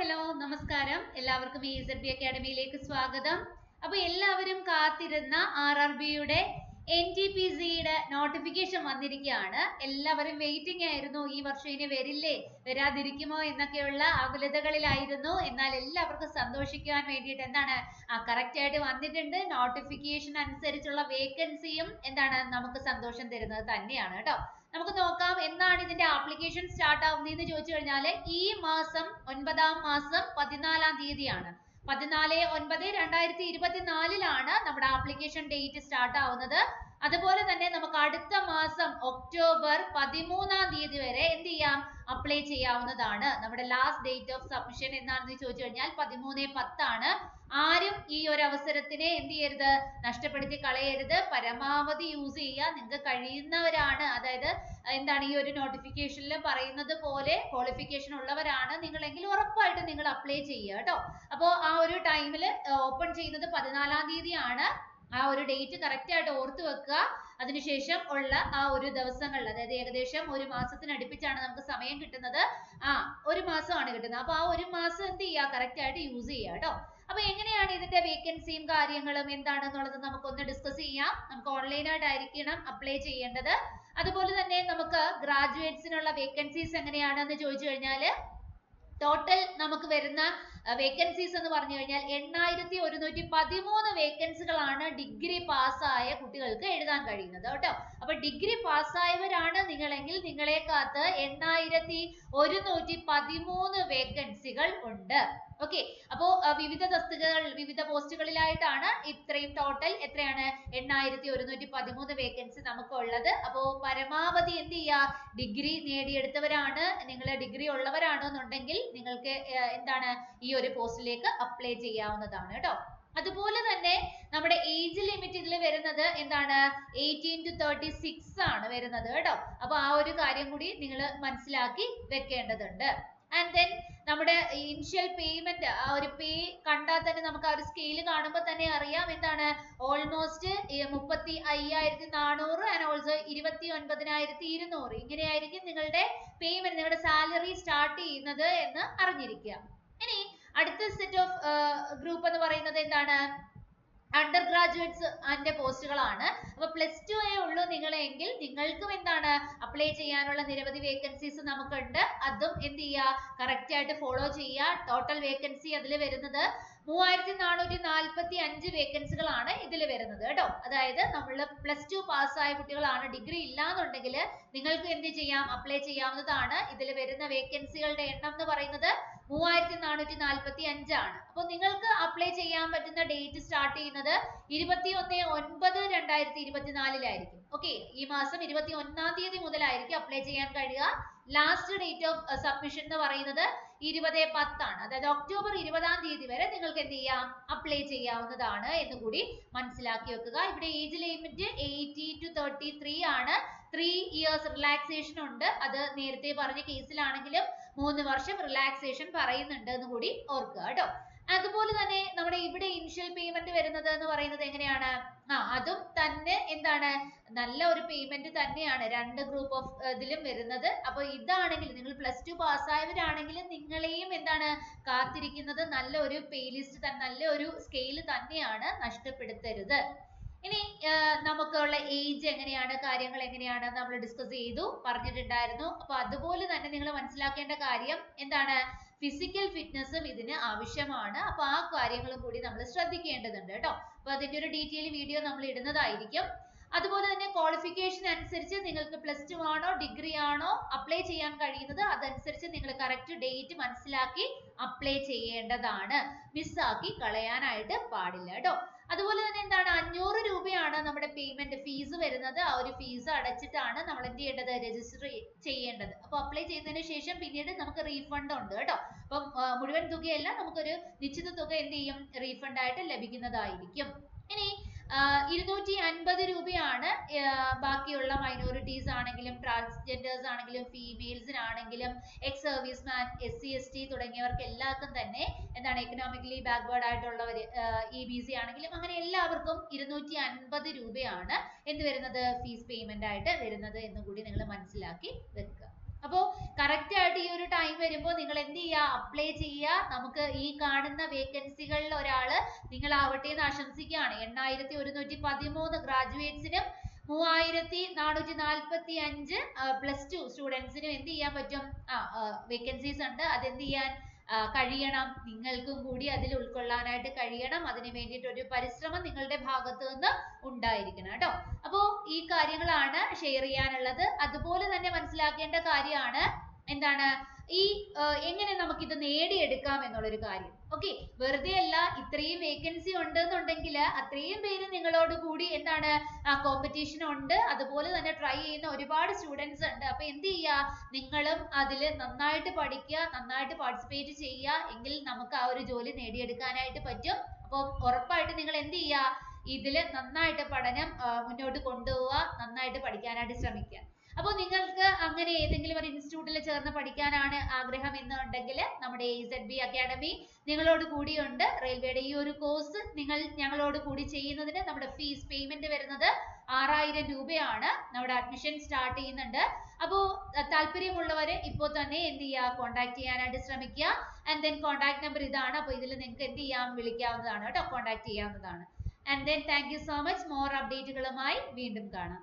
Hello നമസ്കാരം. എല്ലാവർക്കും EZB അക്കാഡമിയിലേക്ക് സ്വാഗതം. അപ്പൊ എല്ലാവരും കാത്തിരുന്ന RRBയുടെ NTPCയുടെ നോട്ടിഫിക്കേഷൻ വന്നിരിക്കുകയാണ്. എല്ലാവരും വെയിറ്റിംഗ് ആയിരുന്നു. ഈ വർഷം ഇനി വരില്ലേ, വരാതിരിക്കുമോ എന്നൊക്കെയുള്ള ആകുലതകളിലായിരുന്നു. എന്നാൽ എല്ലാവർക്കും സന്തോഷിക്കാൻ വേണ്ടിയിട്ട് എന്താണ് കറക്റ്റ് ആയിട്ട് വന്നിട്ടുണ്ട്. നോട്ടിഫിക്കേഷൻ അനുസരിച്ചുള്ള വേക്കൻസിയും എന്താണ് നമുക്ക് സന്തോഷം തരുന്നത് തന്നെയാണ് കേട്ടോ. നമുക്ക് നോക്കാം എന്നാണ് ഇതിന്റെ ആപ്ലിക്കേഷൻ സ്റ്റാർട്ട് ആവുന്നതെന്ന് ചോദിച്ചു കഴിഞ്ഞാൽ ഈ മാസം 9-ാം മാസം 14-ാം തീയതിയാണ്. 14/9/2024 നമ്മുടെ ആപ്ലിക്കേഷൻ ഡേറ്റ് സ്റ്റാർട്ട് ആവുന്നത്. അതുപോലെ തന്നെ നമുക്ക് അടുത്ത മാസം ഒക്ടോബർ 13-ാം തീയതി വരെ എന്ത് ചെയ്യാം, അപ്ലൈ ചെയ്യാവുന്നതാണ്. നമ്മുടെ ലാസ്റ്റ് ഡേറ്റ് ഓഫ് സബ്മിഷൻ എന്നാണെന്ന് ചോദിച്ചു കഴിഞ്ഞാൽ 13/10 ആണ്. ആരും ഈ ഒരു അവസരത്തിനെ എന്ത് ചെയ്യരുത്, നഷ്ടപ്പെടുത്തി കളയരുത്. പരമാവധി യൂസ് ചെയ്യുക. നിങ്ങൾക്ക് കഴിയുന്നവരാണ്, അതായത് എന്താണ് ഈ ഒരു നോട്ടിഫിക്കേഷനിൽ പറയുന്നത് പോലെ ക്വാളിഫിക്കേഷൻ ഉള്ളവരാണ് നിങ്ങളെങ്കിൽ ഉറപ്പായിട്ടും നിങ്ങൾ അപ്ലൈ ചെയ്യുക കേട്ടോ. അപ്പോൾ ആ ഒരു ടൈമിൽ ഓപ്പൺ ചെയ്യുന്നത് 14-ാം തീയതിയാണ്. ആ ഒരു ഡേറ്റ് കറക്റ്റ് ആയിട്ട് ഓർത്ത് വെക്കുക. അതിനുശേഷം ഉള്ള ആ ഒരു ദിവസങ്ങളിൽ, അതായത് ഏകദേശം ഒരു മാസത്തിനടുപ്പിച്ചാണ് നമുക്ക് സമയം കിട്ടുന്നത്. ഒരു മാസമാണ് കിട്ടുന്നത്. അപ്പൊ ആ ഒരു മാസം എന്ത് ചെയ്യുക, കറക്റ്റ് ആയിട്ട് യൂസ് ചെയ്യുക കേട്ടോ. അപ്പൊ എങ്ങനെയാണ് ഇതിന്റെ വേക്കൻസിയും കാര്യങ്ങളും എന്താണെന്നുള്ളത് നമുക്കൊന്ന് ഡിസ്കസ് ചെയ്യാം. നമുക്ക് ഓൺലൈനായിട്ടായിരിക്കണം അപ്ലൈ ചെയ്യേണ്ടത്. അതുപോലെ തന്നെ നമുക്ക് ഗ്രാജുവേറ്റ്സിനുള്ള വേക്കൻസീസ് എങ്ങനെയാണെന്ന് ചോദിച്ചു കഴിഞ്ഞാൽ ടോട്ടൽ നമുക്ക് വരുന്ന വേക്കൻസീസ് എന്ന് പറഞ്ഞു കഴിഞ്ഞാൽ 8113 വേക്കൻസികളാണ് ഡിഗ്രി പാസ്സായ കുട്ടികൾക്ക് എഴുതാൻ കഴിയുന്നത് കേട്ടോ. അപ്പൊ ഡിഗ്രി പാസ്സായവരാണ് നിങ്ങളെങ്കിൽ നിങ്ങളെ കാത്ത് 8113 വേക്കൻസികൾ ഉണ്ട്. ഓക്കെ, അപ്പോ വിവിധ തസ്തികകൾ, വിവിധ പോസ്റ്റുകളിലായിട്ടാണ് ഇത്രയും ടോട്ടൽ എത്രയാണ് 8113 വേക്കൻസി നമുക്ക് ഉള്ളത്. അപ്പോ പരമാവധി എന്ത് ചെയ്യുക, ഡിഗ്രി നേടിയെടുത്തവരാണ് നിങ്ങൾ, ഡിഗ്രി ഉള്ളവരാണെന്നുണ്ടെങ്കിൽ നിങ്ങൾക്ക് എന്താണ് ഈ ഒരു പോസ്റ്റിലേക്ക് അപ്ലൈ ചെയ്യാവുന്നതാണ് കേട്ടോ. അതുപോലെ തന്നെ നമ്മുടെ ഏജ് ലിമിറ്റ് ഇതിൽ വരുന്നത് എന്താണ് 18 to 36 ആണ് വരുന്നത് കേട്ടോ. അപ്പൊ ആ ഒരു കാര്യം കൂടി നിങ്ങൾ മനസ്സിലാക്കി വെക്കേണ്ടതുണ്ട്. ആൻഡ് ദെൻ നമ്മുടെ ഇനിഷ്യൽ പേയ്മെന്റ്, ആ ഒരു പേ കണ്ടാൽ തന്നെ നമുക്ക് ആ ഒരു സ്കെയിൽ കാണുമ്പോൾ തന്നെ അറിയാം എന്താണ് ഓൾമോസ്റ്റ് 35,400 ആൻഡ് ഓൾസോ 29,200 ഇങ്ങനെയായിരിക്കും നിങ്ങളുടെ പേയ്മെന്റ്, നിങ്ങളുടെ സാലറി സ്റ്റാർട്ട് ചെയ്യുന്നത് എന്ന് അറിഞ്ഞിരിക്കുക. ഇനി അടുത്ത സെറ്റ് ഓഫ് ഗ്രൂപ്പ് എന്ന് പറയുന്നത് എന്താണ്, അണ്ടർ ഗ്രാജുവേറ്റ്സ് അതിന്റെ പോസ്റ്റുകളാണ്. അപ്പൊ +2 ഉള്ളൂ നിങ്ങളെങ്കിൽ നിങ്ങൾക്കും എന്താണ് അപ്ലൈ ചെയ്യാനുള്ള നിരവധി വേക്കൻസീസ് നമുക്കുണ്ട്. അതും എന്ത് ചെയ്യുക, കറക്റ്റ് ആയിട്ട് ഫോളോ ചെയ്യുക. ടോട്ടൽ വേക്കൻസി അതിൽ വരുന്നത് 3445 വേക്കൻസികളാണ് ഇതിൽ വരുന്നത് കേട്ടോ. അതായത് നമ്മൾ +2 പാസ്സായ കുട്ടികളാണ്, ഡിഗ്രി ഇല്ലാന്നുണ്ടെങ്കിൽ നിങ്ങൾക്ക് എന്ത് ചെയ്യാം, അപ്ലൈ ചെയ്യാവുന്നതാണ്. ഇതിൽ വരുന്ന വേക്കൻസികളുടെ എണ്ണം എന്ന് പറയുന്നത് 3445 ആണ്. അപ്പൊ നിങ്ങൾക്ക് അപ്ലൈ ചെയ്യാൻ പറ്റുന്ന ഡേറ്റ് സ്റ്റാർട്ട് ചെയ്യുന്നത് 21/9/2024 ഓക്കെ, ഈ മാസം 21-ാം തീയതി മുതലായിരിക്കും അപ്ലൈ ചെയ്യാൻ കഴിയുക. ലാസ്റ്റ് ഡേറ്റ് ഓഫ് സബ്മിഷൻ എന്ന് പറയുന്നത് 20/10 ആണ്. അതായത് ഒക്ടോബർ 20-ാം തീയതി വരെ നിങ്ങൾക്ക് എന്ത് ചെയ്യാം, അപ്ലൈ ചെയ്യാവുന്നതാണ് എന്ന് കൂടി മനസ്സിലാക്കി വെക്കുക. ഇവിടെ ഏജ് ലിമിറ്റ് 18 to 33 ആണ്. 3 years റിലാക്സേഷൻ ഉണ്ട്. അത് നേരത്തെ പറഞ്ഞ കേസിലാണെങ്കിലും 3 വർഷം റിലാക്സേഷൻ പറയുന്നുണ്ട് എന്ന് കൂടി ഓർക്കുക കേട്ടോ. അതുപോലെ തന്നെ നമ്മുടെ ഇവിടെ ഇനിഷ്യൽ പേയ്മെന്റ് വരുന്നത് എന്ന് പറയുന്നത് എങ്ങനെയാണ്, അതും തന്നെ എന്താണ് നല്ല ഒരു പേയ്മെന്റ് തന്നെയാണ് രണ്ട് ഗ്രൂപ്പ് ഓഫ് ഇതിലും വരുന്നത്. അപ്പൊ ഇതാണെങ്കിൽ നിങ്ങൾ +2 പാസ്സായവരാണെങ്കിലും നിങ്ങളെയും എന്താണ് കാത്തിരിക്കുന്നത് നല്ല ഒരു പേ ലിസ്റ്റ്, നല്ല ഒരു സ്കെയിൽ തന്നെയാണ്, നഷ്ടപ്പെടുത്തരുത്. ഇനി നമുക്കുള്ള ഏജ് എങ്ങനെയാണ്, കാര്യങ്ങൾ എങ്ങനെയാണ് നമ്മൾ ഡിസ്കസ് ചെയ്തു, പറഞ്ഞിട്ടുണ്ടായിരുന്നു. അപ്പൊ അതുപോലെ തന്നെ നിങ്ങൾ മനസ്സിലാക്കേണ്ട കാര്യം എന്താണ്, ഫിസിക്കൽ ഫിറ്റ്നസും ഇതിന് ആവശ്യമാണ്. അപ്പൊ ആ കാര്യങ്ങളും കൂടി നമ്മൾ ശ്രദ്ധിക്കേണ്ടതുണ്ട് കേട്ടോ. അപ്പൊ അതിന്റെ ഒരു ഡീറ്റെയിൽ വീഡിയോ നമ്മൾ ഇടുന്നതായിരിക്കും. അതുപോലെ തന്നെ ക്വാളിഫിക്കേഷൻ അനുസരിച്ച് നിങ്ങൾക്ക് +2 ആണോ ഡിഗ്രി ആണോ അപ്ലൈ ചെയ്യാൻ കഴിയുന്നത്, അതനുസരിച്ച് നിങ്ങൾ കറക്റ്റ് ഡേറ്റ് മനസ്സിലാക്കി അപ്ലൈ ചെയ്യേണ്ടതാണ്. മിസ്സാക്കി കളയാനായിട്ട് പാടില്ല കേട്ടോ. അതുപോലെ തന്നെ എന്താണ് 500 രൂപയാണ് നമ്മുടെ പേയ്മെന്റ് ഫീസ് വരുന്നത്. ആ ഒരു ഫീസ് അടച്ചിട്ടാണ് നമ്മൾ എന്ത് ചെയ്യേണ്ടത്, രജിസ്റ്റർ ചെയ്യേണ്ടത്. അപ്പൊ അപ്ലൈ ചെയ്തതിനു ശേഷം പിന്നീട് നമുക്ക് റീഫണ്ട് ഉണ്ട് കേട്ടോ. അപ്പം മുഴുവൻ തുകയല്ല, നമുക്കൊരു നിശ്ചിത തുക എന്ത് ചെയ്യും, റീഫണ്ട് ആയിട്ട് ലഭിക്കുന്നതായിരിക്കും. ഇനി 250 രൂപയാണ് ബാക്കിയുള്ള മൈനോറിറ്റീസ് ആണെങ്കിലും ട്രാൻസ്ജെൻഡേഴ്സ് ആണെങ്കിലും ഫീമെയിൽസിനാണെങ്കിലും എക്സ് സർവീസ്മാൻ SC ST തുടങ്ങിയവർക്ക് എല്ലാവർക്കും തന്നെ എന്താണ് എക്കണോമിക്കലി ബാക്ക്വേർഡ് ആയിട്ടുള്ളവർ EBC ആണെങ്കിലും അങ്ങനെ എല്ലാവർക്കും 250 രൂപയാണ് എന്ത് വരുന്നത്, ഫീസ് പേയ്മെന്റ് ആയിട്ട് വരുന്നത് എന്ന് കൂടി നിങ്ങൾ മനസ്സിലാക്കി വെക്കുക. അപ്പോ കറക്റ്റ് ആയിട്ട് ഈ ഒരു ടൈം വരുമ്പോൾ നിങ്ങൾ എന്ത് ചെയ്യുക, അപ്ലൈ ചെയ്യുക. നമുക്ക് ഈ കാണുന്ന വേക്കൻസികളിൽ ഒരാള് നിങ്ങളാവട്ടെ എന്ന് ആശംസിക്കുകയാണ്. 8113 ഗ്രാജുവേറ്റ്സിനും 3445 പ്ലസ് ടു സ്റ്റുഡൻസിനും എന്ത് ചെയ്യാൻ പറ്റും, വേക്കൻസീസ് ഉണ്ട്. അതെന്ത് ചെയ്യാൻ കഴിയണം, നിങ്ങൾക്കും കൂടി അതിൽ ഉൾക്കൊള്ളാനായിട്ട് കഴിയണം. അതിന് വേണ്ടിയിട്ട് ഒരു പരിശ്രമം നിങ്ങളുടെ ഭാഗത്ത് നിന്ന് ഉണ്ടായിരിക്കണം കേട്ടോ. അപ്പോ ഈ കാര്യങ്ങളാണ് ഷെയർ ചെയ്യാനുള്ളത്. അതുപോലെ തന്നെ മനസ്സിലാക്കേണ്ട കാര്യമാണ് എന്താണ് ഈ എങ്ങനെ നമുക്ക് ഇത് നേടിയെടുക്കാം എന്നുള്ളൊരു കാര്യം. ഓക്കെ, വെറുതെ അല്ല, ഇത്രയും വേക്കൻസി ഉണ്ടെന്നുണ്ടെങ്കിൽ അത്രയും പേര് നിങ്ങളോട് കൂടി എന്താണ് കോമ്പറ്റീഷൻ ഉണ്ട്. അതുപോലെ തന്നെ ട്രൈ ചെയ്യുന്ന ഒരുപാട് സ്റ്റുഡൻസ് ഉണ്ട്. അപ്പൊ എന്ത് ചെയ്യുക, നിങ്ങളും അതിൽ നന്നായിട്ട് പഠിക്കുക, നന്നായിട്ട് പാർട്ടിസിപ്പേറ്റ് ചെയ്യുക. എങ്കിൽ നമുക്ക് ആ ഒരു ജോലി നേടിയെടുക്കാനായിട്ട് പറ്റും. അപ്പോൾ ഉറപ്പായിട്ട് നിങ്ങൾ എന്ത് ചെയ്യുക, ഇതിൽ നന്നായിട്ട് പഠനം മുന്നോട്ട് കൊണ്ടുപോവുക, നന്നായിട്ട് പഠിക്കാനായിട്ട് ശ്രമിക്കുക. അപ്പോൾ നിങ്ങൾക്ക് അങ്ങനെ ഏതെങ്കിലും ഒരു ഇൻസ്റ്റിറ്റ്യൂട്ടിൽ ചേർന്ന് പഠിക്കാനാണ് ആഗ്രഹം എന്നുണ്ടെങ്കിൽ നമ്മുടെ AZB അക്കാഡമി നിങ്ങളോട് കൂടിയുണ്ട്. റെയിൽവേയുടെ ഈ ഒരു കോഴ്സ് നിങ്ങൾ ഞങ്ങളോട് കൂടി ചെയ്യുന്നതിന് നമ്മുടെ ഫീസ് പേയ്മെന്റ് വരുന്നത് 6000 രൂപയാണ്. നമ്മുടെ അഡ്മിഷൻ സ്റ്റാർട്ട് ചെയ്യുന്നുണ്ട്. അപ്പോൾ താല്പര്യമുള്ളവരെ ഇപ്പോൾ തന്നെ എന്ത് ചെയ്യുക, കോൺടാക്ട് ചെയ്യാനായിട്ട് ശ്രമിക്കുക. ആൻഡ് ദെൻ കോൺടാക്ട് നമ്പർ ഇതാണ്. അപ്പോൾ ഇതിൽ നിങ്ങൾക്ക് എന്ത് ചെയ്യാം, വിളിക്കാവുന്നതാണ് കേട്ടോ, കോൺടാക്ട് ചെയ്യാവുന്നതാണ്. And then thank you so much. More അപ്ഡേറ്റുകളുമായി വീണ്ടും കാണാം.